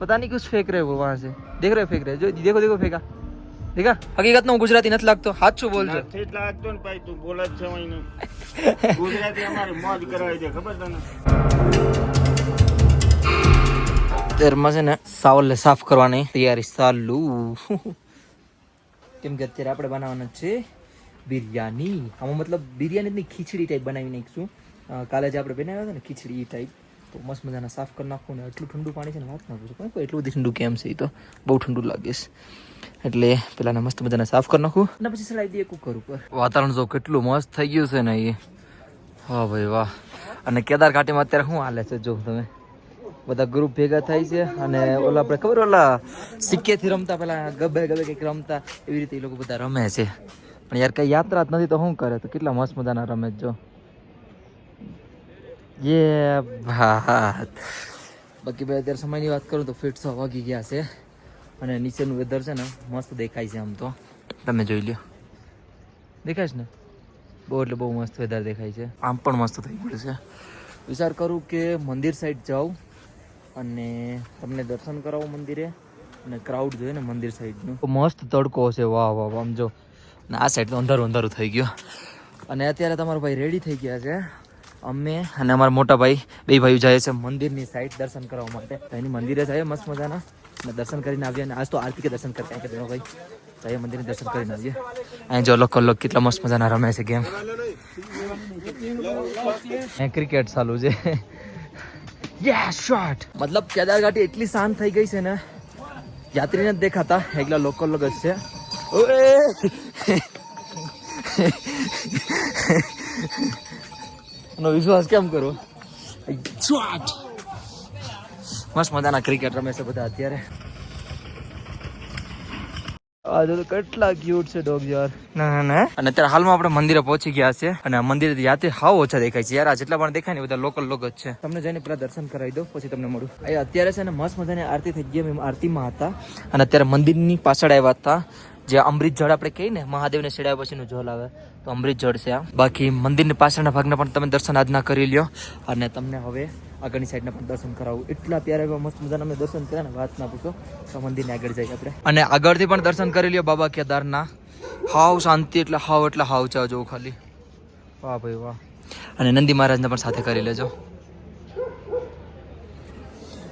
पता नहीं कुछ फेंक रहे वो वहां से देख रहे फेंक रहे जो देखो देखो फेंका देखा हकीकत में गुजराती નથી લાગતો સાચું બોલજો નથી જ લાગતો ને ભાઈ તું બોલે જ છે વહીને ગુજરાતી અમારે મોજ કરાવી દે ખબર તને તેરમાં છે ને સાવલને સાફ કરવાની તૈયારી ચાલુ કેમ કે અત્યારે આપણે બનાવવાના છે બિરયાની આમાં મતલબ બિરયાની ની ખીચડી ટાઈપ બનાવી નાખીશું કાલે જે આપણે બનાવ્યા હતા ને ખીચડી ટાઈપ તો મસ્ત મજાના સાફ કરી નાખું ને એટલું ઠંડુ પાણી છે ને વાત ના પૂછો કોઈ એટલું બધું ઠંડુ કેમ છે એ તો બહુ ઠંડુ લાગે છે એટલે પેલા મસ્ત મજાના સાફ કરી નાખું અને પછી સલાઈ દઈએ કુકર ઉપર વાતાવરણ જો કેટલું મસ્ત થઈ ગયું છે ને એ હા ભાઈ વાહ અને કેદાર ઘાટીમાં અત્યારે શું હાલે છે જો તમે બધા ગ્રુપ ભેગા થાય છે અને ઓલા આપણે ખબર ઓલા સિક્કેથી રમતા પેલા ગબે ગબે કંઈક રમતા એવી રીતે એ લોકો બધા રમે છે પણ યાર કઈ યાત્રા જ નથી તો શું કરે તો કેટલા મસ્ત મજાના રમે જો યે ભાત બાકી ભાઈ અત્યારે સમયની વાત કરું તો ફિટ 6 વાગી ગયા છે અને નીચેનું વેધર છે ને મસ્ત દેખાય છે આમ તો તમે જોઈ લ્યો દેખાય છે ને બહુ એટલે બહુ મસ્ત વેધર દેખાય છે આમ પણ મસ્ત થઈ ગયું છે વિચાર કરું કે મંદિર સાઈડ જાઉં અને તમને દર્શન કરાવું મંદિરે અને ક્રાઉડ જોઈએ ને મંદિર સાઈડનું મસ્ત તડકો છે વાહ વાહ આમ જો ને આ સાઈડ તો અંધારું અંધારું થઈ ગયું અને અત્યારે તમારો ભાઈ રેડી થઈ ગયા છે અમે અને અમારા મોટા ભાઈ બે ભાઈઓ જાય છે મંદિરની સાઈડ દર્શન કરવા માટે એની મંદિરે જાય મસ્ત મજાના અને દર્શન કરીને આવીએ અને આજ તો આરતી કે દર્શન કરતા કે બેનો ભાઈ જાય મંદિરના દર્શન કરીને આવીએ અહીં જો લોકો કેટલા મસ્ત મજાના રમે છે ગેમ ક્રિકેટ ચાલુ છે યસ શોટ મતલબ કેદાર ઘાટી એટલી શાંત થઈ ગઈ છે ને યાત્રીને જ દેખાતા એકલા લોકલ લોકો જ છે નો વિશ્વાસ કેમ કરો શોટ મસ્ત મજાના ક્રિકેટ રમે છે બધા અત્યારે આ જો કેટલા ક્યુટ છે ડોગ યાર ના ના અને અત્યારે હાલમાં આપણે મંદિરે પહોંચી ગયા છે અને મંદિરે યાત્રી હાવ ઓછા દેખાય છે યાર આ જેટલા પણ દેખાય ને બધા લોકલ લોકો જ છે તમને જઈને પેલા દર્શન કરાવી દો પછી તમને મળું અત્યારે છે ને મસ્ત મજાની આરતી થઈ ગઈ અમે આરતીમાં હતા અને અત્યારે મંદિરની પાછળ આવ્યા હતા જે અમૃત જળ આપણે કહીએ ને મહાદેવને ચડાવ્યા પછીનું જળ આવે તો અમૃત જળ છે આ બાકી મંદિરની પાછળના ભાગના પણ તમે દર્શન આજના કરી લ્યો અને તમને હવે આગળની સાઈડના પણ દર્શન કરાવું એટલા પ્યારા એવા મસ્ત મજાના અમે દર્શન કર્યા ને વાત ના પૂછો તો મંદિરને આગળ જઈએ આપણે અને આગળથી પણ દર્શન કરી લ્યો બાબા કેદારના હાવ શાંતિ એટલે હાવ છે જો ખાલી વાહ ભાઈ વાહ અને નંદી મહારાજને પણ સાથે કરી લેજો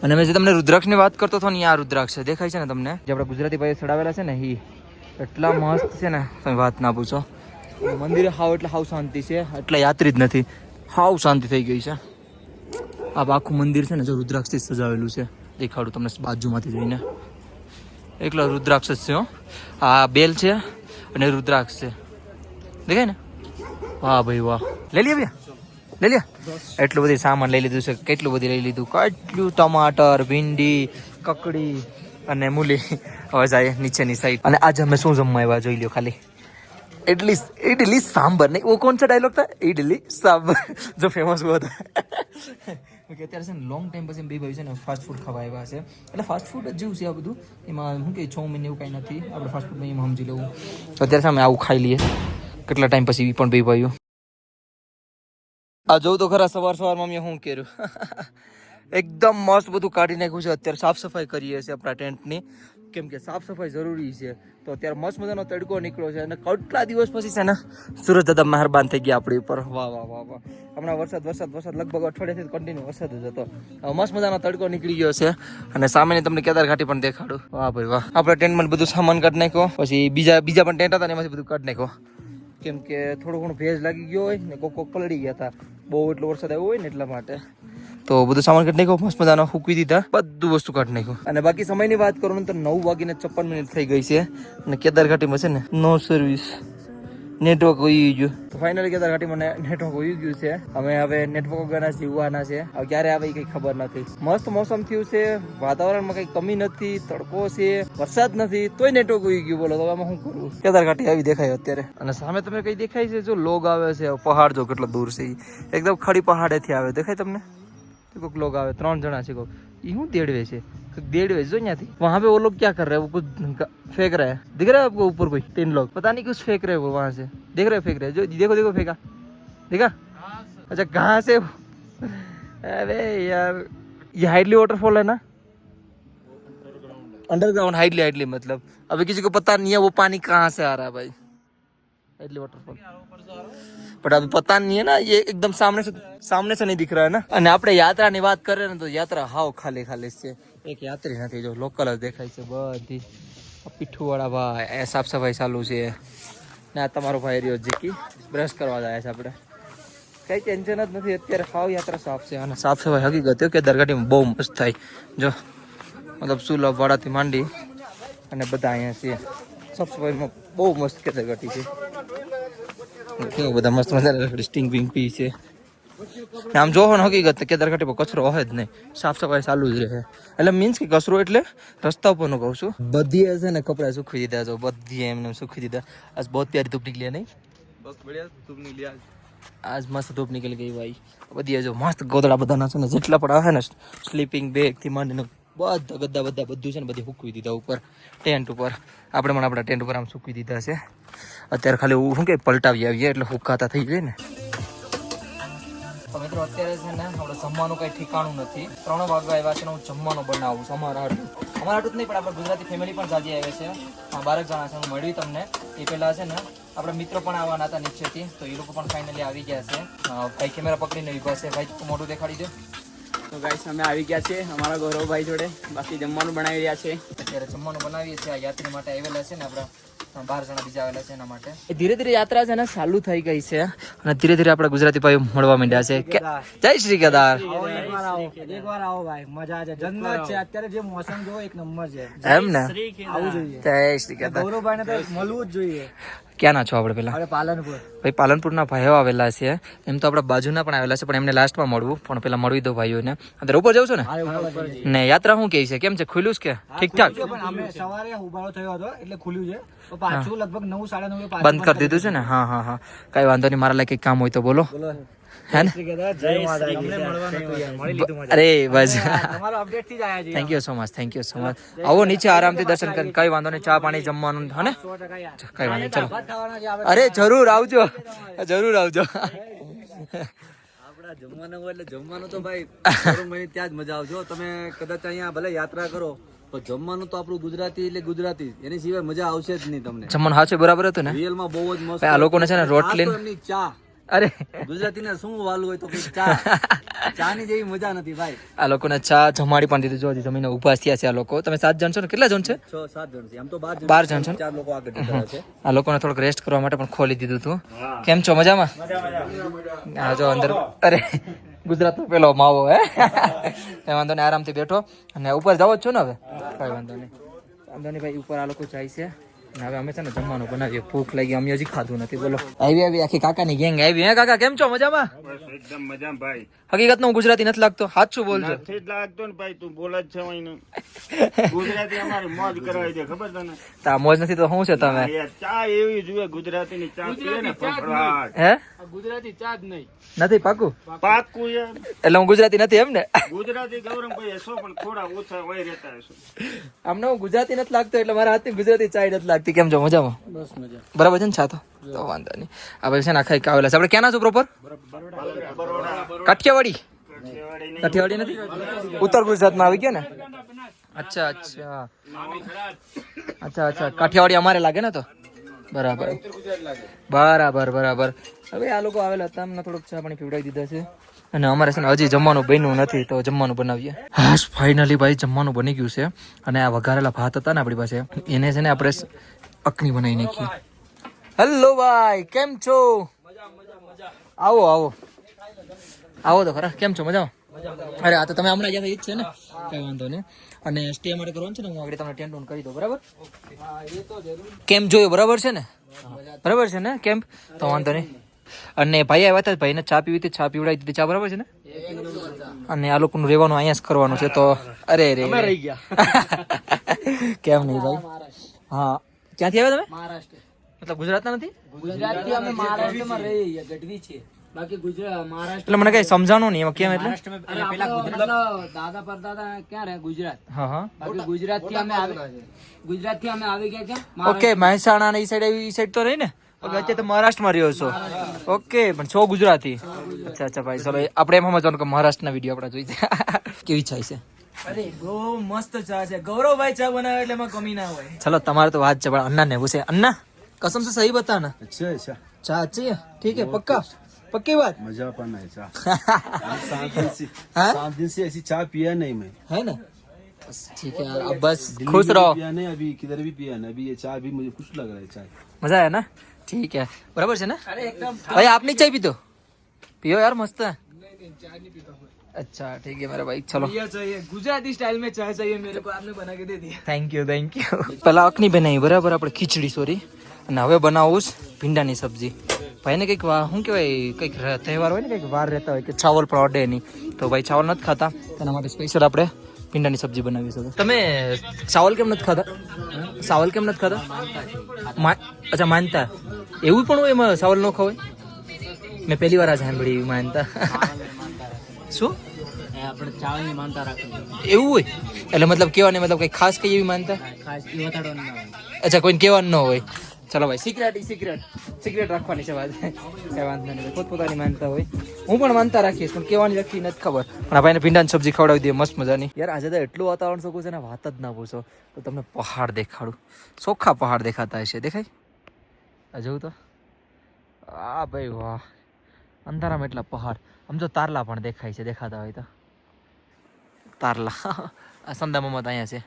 અને મેં જે તમને રુદ્રાક્ષની વાત કરતો હતો ને આ રુદ્રાક્ષ છે દેખાય છે ને તમને જે આપણે ગુજરાતી ભાઈ ચડાવેલા છે ને એ એટલા મસ્ત છે ને તમે વાત ના પૂછો મંદિરે હાવ શાંતિ છે એટલે યાત્રી જ નથી હાવ શાંતિ થઈ ગઈ છે આ આખું મંદિર છે ને જો રુદ્રાક્ષથી સજાવેલું છે દેખાડું તમને બાજુમાંથી જોઈને એકલો રુદ્રાક્ષ જ છે આ બેલ છે અને રુદ્રાક્ષ છે દેખાય ને વાહ ભાઈ વાહ લઈ લે લઈ લે એટલું બધી સામાન લઈ લીધું છે કેટલું બધી લઈ લીધું કેટલું ટમાટર ભીંડી કકડી અને મૂલી હવે જાય નીચેની સાઈડ અને આજે અમે શું જમવા આવ્યા જોઈ લ્યો ખાલી इडली सांबर नहीं वो कौन सा डायलॉग था इडली सांबर जो फेमस हुआ था અત્યારે છે ને લોંગ ટાઈમ પછી બે ભાઈ છે ને ફાસ્ટ ફૂડ ખાવા આવ્યા છે એટલે ફાસ્ટ ફૂડ જ જેવું છે આ બધું એમાં શું કે 6 મહિને એવું કાંઈ નથી આપણે ફાસ્ટ ફૂડમાં એમાં સમજી લેવું અત્યારે સામે આવું ખાઈ લઈએ કેટલા ટાઈમ પછી પણ બે ભાઈઓ આ જોઉં તો ખરા સવારમાં મેં શું કર્યું એકદમ મસ્ત બધું કાઢી નાખ્યું છે અત્યારે સાફ સફાઈ કરીએ છીએ આપણા ટેન્ટની કેમ કે સાફ સફાઈ જરૂરી છે તો અત્યારે મસ્ત મજાનો તડકો નીકળ્યો છે અને કેટલા દિવસ પછી છે ને સુરત દાદા મહેરબાન થઈ ગયા આપણી ઉપર વાહ વાહ વાહ વાહ હમણાં વરસાદ લગભગ અઠવાડિયાથી કન્ટિન્યુ વરસાદ જ હતો મસ્ત મજાનો તડકો નીકળી ગયો છે અને સામેની તમને કેદાર ઘાટી પણ દેખાડું વાહ ભાઈ વાહ આપણે ટેન્ટમાં બધું સામાન કાઢી નાખ્યો પછી બીજા પણ ટેન્ટ હતા ને એમાંથી બધું કાઢી નાખ્યો કેમ કે થોડું ઘણું ભેજ લાગી ગયો હોય ને કોક પલળી ગયા હતા બહુ એટલો વરસાદ આવ્યો હોય ને એટલા માટે તો બધું સામાન કાઢી નાખ્યો મસ્ત મજાનો ફૂકવી દીધા બધું વસ્તુ કાઢી નાખ્યું અને બાકી સમયની વાત કરું ને તો 9:56 થઈ ગઈ છે અને કેદાર ઘાટીમાં છે ને નો સર્વિસ નેટવર્ક હોઈ ગયું તો ફાઇનલી કેદાર ઘાટીમાં નેટવર્ક હોઈ ગયું છે અમે હવે નેટવર્ક વગરના જીવવાના છે હવે ક્યારે આવે કઈ ખબર નથી મસ્ત મોસમ થયું છે વાતાવરણમાં કઈ કમી નથી તડકો છે વરસાદ નથી તોય નેટવર્ક હોઈ ગયું બોલો તો આમાં શું કરું કેદાર ઘાટી આવી દેખાય અત્યારે અને સામે તમે કઈ દેખાય છે જો લોગ આવે છે પહાડ જો કેટલો દૂર છે એકદમ ખડી પહાડેથી આવે દેખાય તમને कोई लोग आवे 3 जना છે यूं डेढ़वे से डेढ़वे जो यहाँ थी वहाँ पे वो लोग क्या कर रहे हैं वो कुछ फेंक रहे हैं दिख रहा है आपको ऊपर कोई 3 लोग पता नहीं कुछ फेंक रहे हैं वो वहाँ से देख रहे फेंक रहे जो देखो देखो फेंका देखा अच्छा कहाँ से अरे यार ये हाइडली वाटरफॉल है ना अंडरग्राउंड हाइडली मतलब अभी किसी को पता नहीं है वो पानी कहाँ से आ रहा है भाई हाइडली वाटरफॉल बट अभी पता नहीं है ना ये एकदम सामने से नहीं दिख रहा है ना અને આપણે યાત્રાની વાત કરીએ ને તો યાત્રા હાવ ખાલી છે એક યાત્રી નથી જો લોકલ જ દેખાય છે બધી પીઠુવાળા ભાઈ એ સાફ સફાઈ ચાલુ છે ને આ તમારો ભાઈ રહ્યો જીકી બ્રશ કરવા જાય છે આપણે કઈ ટેન્શન જ નથી અત્યારે હાવ યાત્રા સાફ છે અને સાફ સફાઈ હકીકત કે દરગાહમાં બહુ મસ્ત થાય જો મતલબ સુલભ વાળાથી માંડી અને બધા અહીંયા છે સાફ સફાઈમાં બહુ મસ્ત દરગાહ છે કેવું બધા મસ્ત મજાના સ્ટિંગ બિંગ પી છે આમ જોવો ને હકીકત કે દરગાહ પર કચરો હોય જ નહીં સાફ સફાઈ ચાલુ જ રહે એટલે મીન્સ કે કચરો એટલે રસ્તા ઉપરનું કહું છું બધી હશે ને કપડા સુખવી દીધા જો બધી એમને સુખવી દીધા આજ બહુ પ્યારી ધૂપ નીકળી નહીં બસ બઢિયા ધૂપ નીકળી આજ મસ્ત ધૂપ નીકળી ગઈ ભાઈ બધી જો મસ્ત ગોદડા બધાના છે ને જેટલા પણ આવે ને સ્લીપિંગ બેગ થી માંડીને બધા બધું છે ને બધી સૂકવી દીધા ઉપર ટેન્ટ ઉપર આપણે પણ આપણા ટેન્ટ ઉપર આમ સૂકવી દીધા છે અત્યારે ખાલી શું કે પલટાવી આવીએ એટલે હુકાતા થઈ જાય ને તો મિત્રો અત્યારે છે ને આપણે જમવાનું કઈ ઠેકાણું નથી 3 વાગ્યા આવ્યા છે ને હું જમવાનું બનાવું છું અમારા હાટું જ નહીં પણ આપણે ગુજરાતી ફેમિલી પણ જાજી આવે છે 12 જણા છે હું મળવી તમને એ પહેલા છે ને આપણા મિત્રો પણ આવવાના હતા નીચેથી તો એ લોકો પણ ફાઇનલી આવી ગયા છે ભાઈ કેમેરા પકડીને ઊભા છે ભાઈ મોઢું દેખાડી દો તો ગાઈસ અમે આવી ગયા છે અમારા ગૌરવભાઈ જોડે બાકી જમવાનું બનાવી રહ્યા છે અત્યારે જમવાનું બનાવીએ છીએ આ યાત્રી માટે આવેલા છે ને આપણા 12 જણા બીજા આવેલા છે એના માટે ધીરે ધીરે યાત્રા છે ને ચાલુ થઈ ગઈ છે અને ધીરે ધીરે આપણા ગુજરાતી ભાઈઓ મળવા માંડ્યા છે જય શ્રી કેદાર એકવાર આવો ભાઈ મજા છે જન્નત છે અત્યારે જે મોસમ જો એક નંબર છે એમ ને આવું જોઈએ જય શ્રી કેદાર ગૌરવભાઈને તો મળવું જ જોઈએ ક્યાં ના છો આપણે પેલા આપણે પાલનપુર ભાઈ પાલનપુરના ભાઈઓ આવેલા છે એમ તો આપણા બાજુના પણ આવેલા છે પણ એમને લાસ્ટમાં મળવું પણ પેલા મળવી દો ભાઈઓને અત્યારે ઉપર જાવ છો ને યાત્રા શું કહે છે કેમ છે ખુલ્લું છે કે ઠીક ઠાક પણ અમે સવારે ઉભારો થયો હતો એટલે ખુલ્યું છે તો પાછું લગભગ 9 9:30 બંધ કરી દીધું છે ને હા કઈ વાંધો નહીં મારા લાયક કામ હોય તો બોલો હે ને અરે બસ તમારો અપડેટ થી જ આયા છે થેન્ક યુ સો મચ આવો નીચે આરામથી દર્શન કરીને કઈ વાંધો નહીં ચા પાણી જમવાનું હે ને 100% યાર કઈ વાંધો નહીં ચલો ખાવાના છે આપણે અરે જરૂર આવજો આપડા જમવાનું હોય એટલે જમવાનું તો ભાઈ ત્યાં જ મજા આવજો તમે કદાચ અહીંયા ભલે યાત્રા કરો તો જમવાનું તો આપણું ગુજરાતી એટલે ગુજરાતી એની સિવાય મજા આવશે જ નહીં તમને જમવાનું હાચે બરાબર હતું ને રિયલ માં બહુ જ મસ્ત આ લોકોને છે ને રોટલી એમની ચા અરે ગુજરાતી ને શું વાલું હોય તો ચા ચા ની જેવી મજા નથી ભાઈ આ લોકોને ચા જમાડી પણ દીધું જો હજી જમીને ઉભા થયા છે આ લોકો તમે 7 જણ છો ને કેટલા જણ છે 6-7 જણ છે આમ તો 12 જણ છે 4 લોકો આગળ નીકળ્યા છે આ લોકોને થોડુંક રેસ્ટ કરવા માટે પણ ખોલી દીધું હતું કેમ છો મજામાં હા જો અંદર અરે ગુજરાતનો પેલો માવો હે કઈ વાંધો નહીં આરામથી બેઠો અને ઉપર જાવ જ છો ને હવે કઈ વાંધો નહીં ભાઈ ઉપર આ લોકો જાય છે અને હવે અમે છે ને જમવાનું બનાવીએ ભૂખ લાગી અમે હજી ખાધું નથી બોલો આવી આખી કાકાની ગેંગ આવી હે કાકા કેમ છો મજામાં બસ એકદમ મજા ભાઈ હકીકતમાં હું ગુજરાતી નથી લાગતો સાચું બોલજો નથી જ લાગતો ને ભાઈ તું બોલ જ છે વાયનું ગુજરાતી અમારે મોજ કરાવી દે ખબર તને તા મોજ નથી તો શું છે તમે યાર ચા એવી જોઈએ ગુજરાતીની ચા પીએ ને ફફડાટ હે ગુજરાતી ચા જ નહીં નથી પાકું પાકું યાર એટલે હું ગુજરાતી નથી એમ ને ગુજરાતી ગૌરવભાઈ હશો પણ થોડા ઓછા વય રહેતા હશો આમને હું ગુજરાતી નથી લાગતો એટલે મારા હાથની ગુજરાતી ચાય નથી લાગતી કેમ છો મજામાં બસ મજા બરાબર છે ને છાતો તો વાંધો નહીં આપણે છે ને આખા આવેલા છે આપણે ક્યાંના છો પ્રોપર કાઠિયાવાડી કાઠિયાવાડી નથી ઉત્તર ગુજરાતમાં આવી ગયા ને અચ્છા કાઠિયાવાડી અમારે લાગે ને તો બરાબર હવે આ લોકો આવેલા હતા અમને થોડુંક ચા પાણી પીવડાવી દીધા છે અને અમારે છે ને હજી જમવાનું બન્યું નથી તો જમવાનું બનાવીએ હા ફાઇનલી ભાઈ જમવાનું બની ગયું છે અને આ વઘારેલા ભાત હતા ને આપણી પાસે એને છે ને આપણે અકની બનાવી નાખી હેલો ભાઈ કેમ છો આવો તો ખરા કેમ છો મજામાં અરે આ તો તમે હમણાં ગયા ઈ જ છે ને કઈ વાંધો નહીં અને સ્ટે માટે કરવાનું છે ને હું આગળ તમને ટેન્ટ ઓન કરી દઉં બરાબર કેમ્પ જોયો બરાબર છે ને કેમ્પ તો વાંધો નહીં અને ભાઈ આવ્યા હતા ભાઈને ચા પીવી હતી ચા પીવડાવી દીધી ચા બરાબર છે ને અને આ લોકોનું રહેવાનું અહીંયા જ કરવાનું છે તો અરે રહી ગયા કેમ નહીં ભાઈ હા ક્યાંથી આવ્યા તમે મહારાષ્ટ્ર મતલબ ગુજરાતના નથી ગુજરાતી અમે મહારાષ્ટ્રમાં રહીએ ગઢવી છે બાકી ગુજરાત મહારાષ્ટ્ર એટલે મને કઈ સમજાણું નહીં એમાં કેમ એટલે દાદા પરદાદા ક્યાં રહે ગુજરાત હા બાકી ગુજરાત થી અમે આવી ગયા ક્યાં ઓકે મહેસાણા ને ઈ સાઈડ તો રહી ને અત્યારે તો મહારાષ્ટ્રમાં રહ્યો છો ઓકે પણ છો ગુજરાતી અચ્છા ભાઈ ચલો આપણે એમ સમજવાનું કે મહારાષ્ટ્રના વિડીયો આપણે જોઈ કેવી ઈચ્છા છે અરે બહુ મસ્ત ચા છે. ગૌરવભાઈ ચા બનાવે એટલે એમાં કમી ના હોય. चलो तुम्हारा तो बात है, अन्ना ने पूछे अन्ना कसम से सही बताना. अच्छा अच्छा चाय अच्छी है? ठीक है पक्का? पक्की बात? मजा पाना है चाय है 7 दिन से ऐसी चाय पिया नहीं मैं. ना? बस ठीक है यार, अब बस खुश रहो. पिया नहीं, अभी किधर भी पिया नहीं. अभी ये चाय भी मुझे कुछ लग रहा है चाय. मजा आया ना? ठीक है बराबर है ना? અરે એકદમ भाई आप नहीं चाय पी तो पियो यार, मस्त है. अच्छा ठीक है मेरा भाई, चलो ये चाहिए गुजराती स्टाइल में चाय चाहिए मेरे को, आपने बना के दे दिया. Thank you. પેલા અકની બનાવી બરાબર, આપણે ખીચડી સોરી, અને હવે બનાવું છું ભીંડાની સબ્જી. ભાઈને કંઈક શું કહેવાય, કંઈક તહેવાર હોય ને, કંઈક વાર રહેતા હોય કે ચાવલ પણ અડે નહીં, તો ભાઈ ચાવલ નથી ખાતા, તેના માટે સ્પેશિયલ આપણે ભીંડાની સબ્જી બનાવીશું. તમે ચાવલ કેમ નથી ખાતા? ચાવલ કેમ નથી ખાતા? અચ્છા માનતા એવું પણ હોય એમાં ચાવલ ન ખવાય? મેં પહેલી વાર આ સાંભળી માનતા. શું આપણે ચાવલની માનતા રાખવી, એવું હોય? એટલે મતલબ કેવાની મતલબ કઈ ખાસ કઈ એવી માનતા? ખાસ એ વતાડવાનું ના હોય. અચ્છા કોઈને કહેવાનું ન હોય. ચલો ભાઈ સિક્રેટ રાખવાની છે વાત. કઈ વાંધો નહીં, પોતપોતાની માનતા હોય. હું પણ માનતા રાખીશ, પણ કહેવાની રાખી નથી ખબર. પણ આ ભાઈને ભીંડાની સબ્જી ખવડાવી દઈએ મસ્ત મજાની. યાર આજે તો એટલું વાતાવરણ શકું છે ને, વાત જ ના પૂછો. તો તમને પહાડ દેખાડું, ચોખ્ખા પહાડ દેખાતા હશે. દેખાય આ જોઉં તો, આ ભાઈ વાહ, અંધારામાં એટલા પહાડ. આમ જો તારલા પણ દેખાય છે, દેખાતા હોય તો તારલા. આ સંદા મમત અહીંયા છે,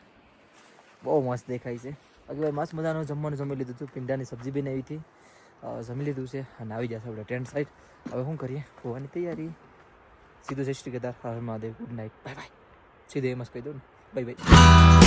બહુ મસ્ત દેખાય છે. બાકી ભાઈ મસ્ત મજાનું જમવાનું જમી લીધું હતું, ભીંડાની સબ્જી બનાવી હતી, જમી લીધું છે, અને આવી જશે આપણે ટેન્ટ સાઈડ. હવે શું કરીએ, હોવાની તૈયારી. સીધું જય શ્રી કેદાર, હર Mahadev, good night, bye bye. સીધું એમ જ કહી દઉં ને, બાય બાય.